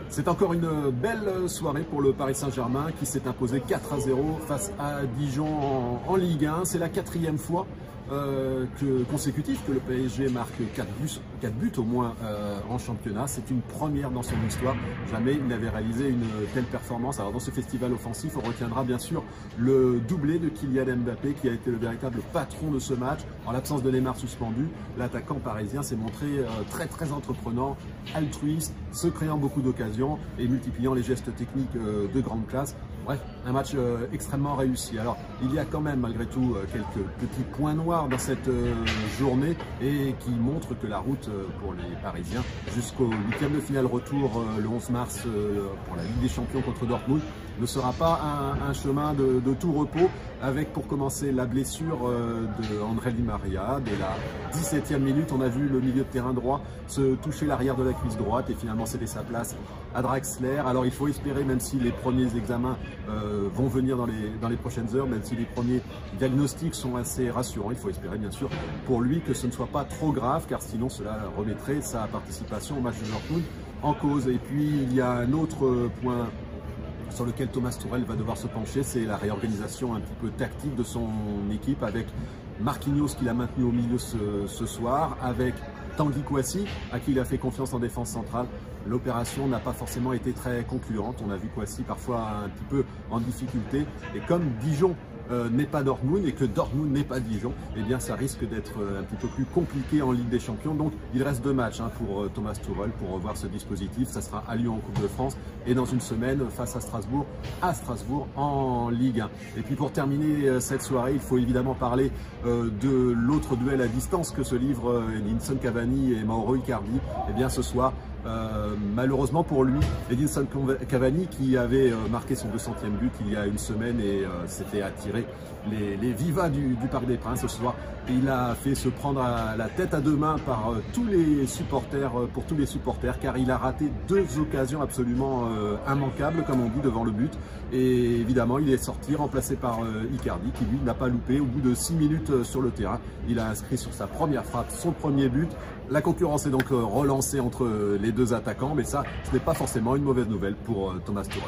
C'est encore une belle soirée pour le Paris Saint-Germain qui s'est imposé 4-0 face à Dijon en Ligue 1. C'est la 4e fois consécutive que le PSG marque 4 buts au moins en championnat. C'est une première dans son histoire. Jamais il n'avait réalisé une telle performance. Alors dans ce festival offensif, on retiendra bien sûr le doublé de Kylian Mbappé qui a été le véritable patron de ce match. En l'absence de Neymar suspendu, l'attaquant parisien s'est montré très entreprenant, altruiste, se créant beaucoup d'occasions et multipliant les gestes techniques de grande classe. Bref, un match extrêmement réussi. Alors, il y a quand même malgré tout quelques petits points noirs dans cette journée et qui montrent que la route pour les Parisiens jusqu'au 8e de finale retour le 11 mars pour la Ligue des Champions contre Dortmund ne sera pas un chemin de tout repos, avec pour commencer la blessure de André Di Maria. Dès la 17e minute, on a vu le milieu de terrain droit se toucher l'arrière de la cuisse droite et finalement céder sa place à Draxler. Alors il faut espérer, même si les premiers examens vont venir dans les prochaines heures, même si les premiers diagnostics sont assez rassurants, il faut espérer bien sûr pour lui que ce ne soit pas trop grave, car sinon cela remettrait sa participation au match de Dortmund en cause. Et puis il y a un autre point sur lequel Thomas Tuchel va devoir se pencher, c'est la réorganisation un petit peu tactique de son équipe, avec Marquinhos qu'il a maintenu au milieu ce soir, avec Tanguy Kouassi à qui il a fait confiance en défense centrale. L'opération n'a pas forcément été très concluante. On a vu Kouassi parfois un petit peu en difficulté. Et comme Dijon n'est pas Dortmund et que Dortmund n'est pas Dijon, eh bien ça risque d'être un petit peu plus compliqué en Ligue des Champions. Donc il reste 2 matchs pour Thomas Tuchel pour revoir ce dispositif. Ça sera à Lyon en Coupe de France et dans une semaine face à Strasbourg en Ligue 1. Et puis pour terminer cette soirée, il faut évidemment parler de l'autre duel à distance que se livrent Edinson Cavani et Mauro Icardi. Eh bien ce soir, malheureusement pour lui, Edinson Cavani, qui avait marqué son 200e but il y a une semaine et s'était attiré les vivas du Parc des Princes ce soir, il a fait se prendre la tête à 2 mains par tous les supporters, car il a raté 2 occasions absolument immanquables, comme on dit, devant le but. Et évidemment, il est sorti, remplacé par Icardi, qui lui n'a pas loupé. Au bout de 6 minutes sur le terrain, il a inscrit sur sa première frappe son premier but. La concurrence est donc relancée entre les 2 attaquants, mais ça, ce n'est pas forcément une mauvaise nouvelle pour Thomas Tuchel.